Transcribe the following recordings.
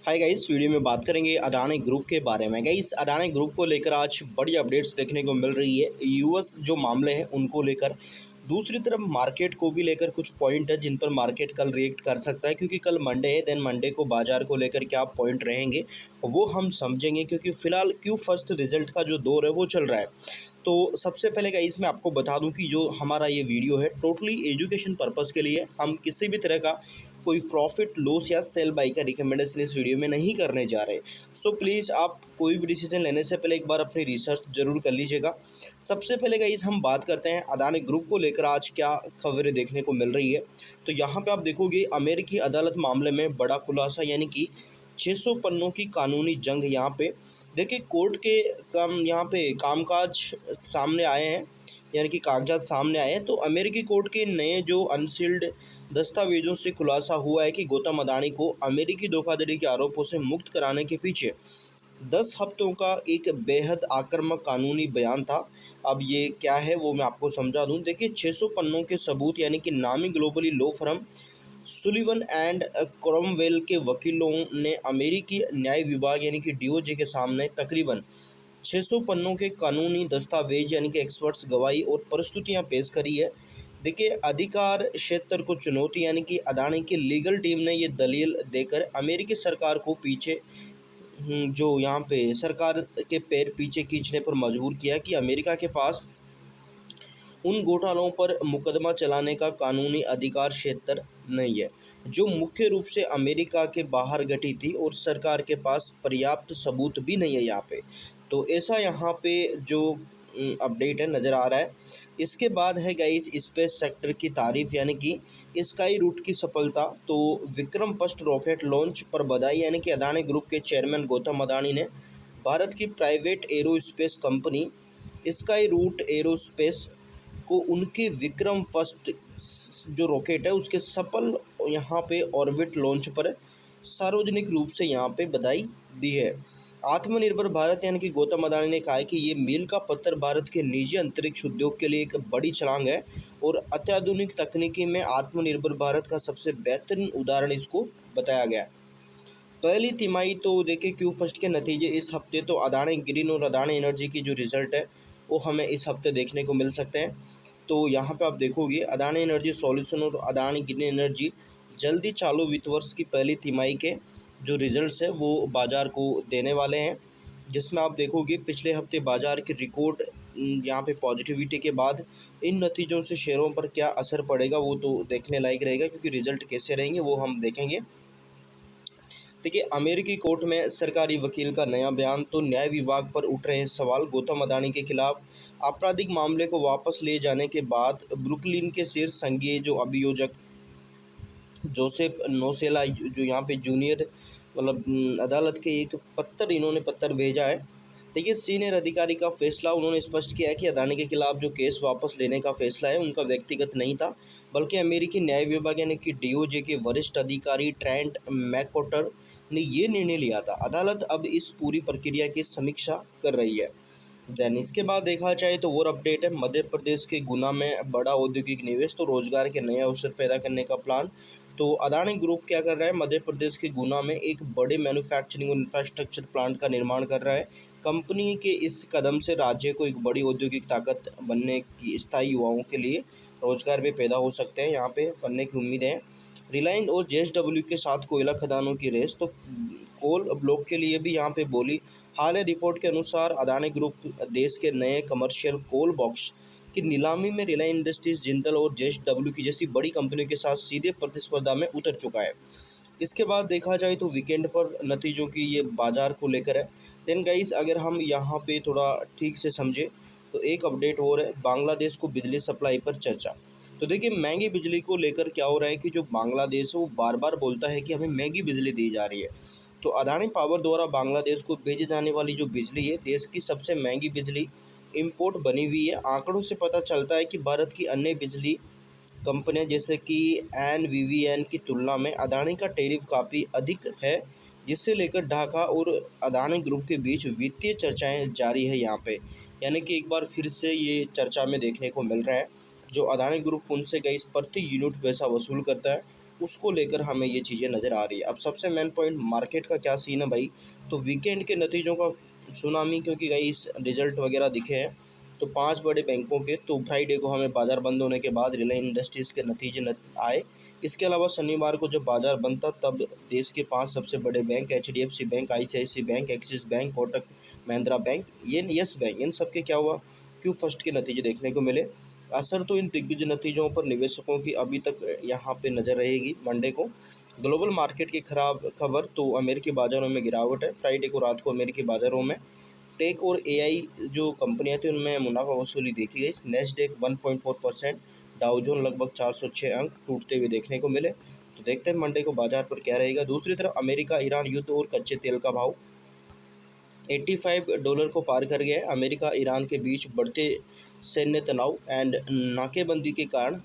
Hi guys, video में बात करेंगे अडानी ग्रुप के बारे में। गाइस, अडानी ग्रुप को लेकर आज बड़ी अपडेट्स देखने को मिल रही है। यूएस जो मामले हैं उनको लेकर, दूसरी तरफ मार्केट को भी लेकर कुछ पॉइंट है जिन पर मार्केट कल रिएक्ट कर सकता है, क्योंकि कल मंडे है। देन मंडे को बाजार को लेकर क्या पॉइंट रहेंगे वो हम समझेंगे, क्योंकि फिलहाल क्यू फर्स्ट रिजल्ट का जो दौर है वो चल रहा है। तो सबसे पहले गाइस मैं आपको बता दूं कि जो हमारा ये वीडियो है टोटली एजुकेशन पर्पस के लिए, हम किसी भी तरह का कोई प्रॉफिट लॉस या सेल बाई का रिकमेंडेशन इस वीडियो में नहीं करने जा रहे। सो प्लीज़ आप कोई भी डिसीजन लेने से पहले एक बार अपनी रिसर्च जरूर कर लीजिएगा। सबसे पहले गाइस हम बात करते हैं अडानी ग्रुप को लेकर आज क्या खबरें देखने को मिल रही है। तो यहाँ पे आप देखोगे अमेरिकी अदालत मामले में बड़ा खुलासा, यानी कि 600 पन्नों की कानूनी जंग। यहाँ पे देखिए कोर्ट के काम, यहाँ पे कामकाज सामने आए हैं, यानी कि कागजात सामने आए हैं। तो अमेरिकी कोर्ट के नए जो अनसील्ड दस्तावेजों से खुलासा हुआ है कि गौतम अडानी को अमेरिकी धोखाधड़ी के आरोपों से मुक्त कराने के पीछे 10 हफ्तों का एक बेहद आक्रामक कानूनी बयान था। अब ये क्या है वो मैं आपको समझा दूं। देखिए 600 पन्नों के सबूत, यानी कि नामी globally law firm Sullivan and Cromwell के वकीलों ने अमेरिकी न्याय विभाग यानी कि डीओजे के सामने तकरीबन 600 पन्नों के कानूनी दस्तावेज यानी कि एक्सपर्ट्स गवाही और प्रस्तुतियां पेश करी है। देखिए अधिकार क्षेत्र को चुनौती, यानी कि अडानी की लीगल टीम ने ये दलील देकर अमेरिकी सरकार को पीछे जो यहाँ पे सरकार के पैर पीछे खींचने पर मजबूर किया कि अमेरिका के पास उन घोटालों पर मुकदमा चलाने का कानूनी अधिकार क्षेत्र नहीं है, जो मुख्य रूप से अमेरिका के बाहर गठित थी, और सरकार के पास पर्याप्त सबूत भी नहीं है यहाँ पे। तो ऐसा यहाँ पे जो अपडेट है नज़र आ रहा है। इसके बाद है गाइस स्पेस सेक्टर की तारीफ, यानी कि स्काई रूट की सफलता। तो विक्रम फर्स्ट रॉकेट लॉन्च पर बधाई, यानी कि अडानी ग्रुप के चेयरमैन गौतम अडानी ने भारत की private aerospace company Skyroot aerospace को उनके विक्रम फर्स्ट जो रॉकेट है उसके सफल यहाँ पे ऑर्बिट लॉन्च पर सार्वजनिक रूप से यहाँ पे बधाई दी है। आत्मनिर्भर भारत यानी कि गौतम अडानी ने कहा है कि ये मील का पत्थर भारत के निजी अंतरिक्ष उद्योग के लिए एक बड़ी छलांग है, और अत्याधुनिक तकनीकी में आत्मनिर्भर भारत का सबसे बेहतरीन उदाहरण इसको बताया गया है। पहली तिमाही तो देखिए क्यू फर्स्ट के नतीजे इस हफ्ते, तो अडानी ग्रीन और अडानी एनर्जी की जो रिजल्ट है वो हमें इस हफ्ते देखने को मिल सकते हैं। तो यहाँ पे आप देखोगे अडानी एनर्जी सॉल्यूशन और अडानी ग्रीन एनर्जी जल्दी चालू वित्त वर्ष की पहली तिमाही के जो रिजल्ट्स है वो बाज़ार को देने वाले हैं, जिसमें आप देखोगे पिछले हफ्ते बाज़ार के रिकॉर्ड यहाँ पे पॉजिटिविटी के बाद इन नतीजों से शेयरों पर क्या असर पड़ेगा वो तो देखने लायक रहेगा, क्योंकि रिजल्ट कैसे रहेंगे वो हम देखेंगे। देखिए अमेरिकी कोर्ट में सरकारी वकील का नया बयान। तो न्याय विभाग पर उठ रहे सवाल, गौतम अडानी के खिलाफ आपराधिक मामले को वापस ले जाने के बाद ब्रुकलिन के शीर्ष संघीय जो अभियोजक जोसेफ नोसेला जो यहाँ पे जूनियर अदालत के एक पत्र भेजा है। देखिए सीनियर अधिकारी का फैसला, उन्होंने स्पष्ट किया है कि अडानी के खिलाफ जो केस वापस लेने का फैसला है उनका व्यक्तिगत नहीं था, बल्कि अमेरिकी न्याय विभाग यानी कि डीओजे के वरिष्ठ अधिकारी ट्रेंट मैककोटर ने ये निर्णय लिया था। अदालत अब इस पूरी प्रक्रिया की समीक्षा कर रही है। देन इसके बाद देखा जाए तो और अपडेट है, मध्य प्रदेश के गुना में बड़ा औद्योगिक निवेश, तो रोजगार के नए अवसर पैदा करने का प्लान। तो अडानी ग्रुप क्या कर रहा है, मध्य प्रदेश के गुना में एक बड़े मैन्युफैक्चरिंग और इंफ्रास्ट्रक्चर प्लांट का निर्माण कर रहा है। कंपनी के इस कदम से राज्य को एक बड़ी औद्योगिक ताकत बनने की स्थायी युवाओं के लिए रोजगार भी पैदा हो सकते हैं, यहाँ पे बनने की उम्मीदें हैं। रिलायंस और जेएसडब्ल्यू के साथ कोयला खदानों की रेस, तो कोल ब्लॉक के लिए भी यहाँ पे बोली। हाल रिपोर्ट के अनुसार अडानी ग्रुप देश के नए कमर्शियल कोल बॉक्स की नीलामी में रिलायंस इंडस्ट्रीज, जिंदल और जेएसडब्ल्यू की जैसी बड़ी कंपनियों के साथ सीधे प्रतिस्पर्धा में उतर चुका है। इसके बाद देखा जाए तो वीकेंड पर नतीजों की ये बाजार को लेकर है। देन गाइस अगर हम यहाँ पे थोड़ा ठीक से समझे तो एक अपडेट और है, बांग्लादेश को बिजली सप्लाई पर चर्चा। तो देखिए महंगी बिजली को लेकर क्या हो रहा है कि जो बांग्लादेश है वो बार बार बोलता है कि हमें महंगी बिजली दी जा रही है। तो अडानी पावर द्वारा बांग्लादेश को भेजी जाने वाली जो बिजली है देश की सबसे महंगी बिजली इंपोर्ट बनी हुई है। आंकड़ों से पता चलता है कि भारत की अन्य बिजली कंपनियां जैसे कि एनवीवीएन की तुलना में अडानी का टैरिफ काफ़ी अधिक है, जिससे लेकर ढाका और अडानी ग्रुप के बीच वित्तीय चर्चाएं जारी है यहाँ पे। यानी कि एक बार फिर से ये चर्चा में देखने को मिल रहा है। जो अडानी ग्रुप उनसे गई प्रति यूनिट पैसा वसूल करता है, उसको लेकर हमें ये चीज़ें नज़र आ रही है। अब सबसे मेन पॉइंट मार्केट का क्या सीन है भाई, तो वीकेंड के नतीजों का सुनामी, क्योंकि गाइस रिजल्ट वगैरह दिखे हैं तो 5 बड़े बैंकों के, तो फ्राइडे को हमें बाज़ार बंद होने के बाद रिलायंस इंडस्ट्रीज़ के नतीजे आए। इसके अलावा शनिवार को जब बाज़ार बंद था तब देश के 5 सबसे बड़े bank HDFC bank, ICICI bank, Axis bank, Kotak Mahindra bank, ये यस बैंक, इन सब के क्या हुआ, क्यू फर्स्ट के नतीजे देखने को मिले। असर तो इन दिग्गज नतीजों पर निवेशकों की अभी तक यहाँ पे नज़र रहेगी। मंडे को ग्लोबल मार्केट की खराब खबर, तो अमेरिकी बाज़ारों में गिरावट है। फ्राइडे को रात को अमेरिकी बाज़ारों में टेक और एआई जो कंपनियां थी उनमें मुनाफा वसूली देखी गई। नेस्डेक 1.4%, डाउजोन लगभग 406 अंक टूटते हुए देखने को मिले। तो देखते हैं मंडे को बाजार पर क्या रहेगा। दूसरी तरफ अमेरिका ईरान युद्ध और कच्चे तेल का भाव $85 को पार कर गया है। अमेरिका ईरान के बीच बढ़ते सैन्य तनाव एंड नाकेबंदी के कारण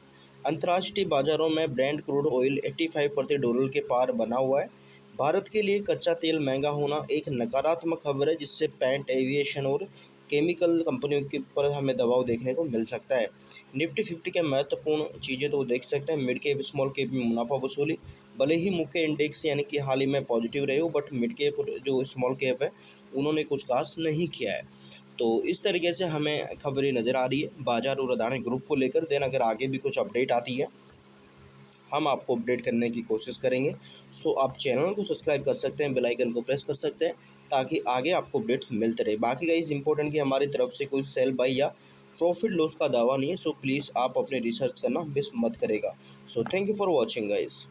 अंतर्राष्ट्रीय बाजारों में ब्रेंट क्रूड ऑयल 85 प्रति डॉलर के पार बना हुआ है। भारत के लिए कच्चा तेल महंगा होना एक नकारात्मक खबर है, जिससे पेंट, एविएशन और केमिकल कंपनियों के पर हमें दबाव देखने को मिल सकता है। निफ्टी 50 के महत्वपूर्ण चीज़ें तो देख सकते हैं, मिड कैप स्मॉल कैप में मुनाफा वसूली, भले ही मुख्य इंडेक्स यानी कि हाल ही में पॉजिटिव रहे हो, बट मिड कैप और जो स्मॉल कैप है उन्होंने कुछ खास नहीं किया है। तो इस तरीके से हमें खबरें नज़र आ रही है बाजार और अदानी ग्रुप को लेकर। देन अगर आगे भी कुछ अपडेट आती है हम आपको अपडेट करने की कोशिश करेंगे। सो आप चैनल को सब्सक्राइब कर सकते हैं, बेल आइकन को प्रेस कर सकते हैं ताकि आगे आपको अपडेट्स मिलते रहे। बाकी गाइस इंपॉर्टेंट कि हमारी तरफ से कोई सेल बाई या प्रॉफिट लॉस का दावा नहीं है। सो प्लीज़ आप अपने रिसर्च करना मिस मत करेगा। So thank you for watching guys.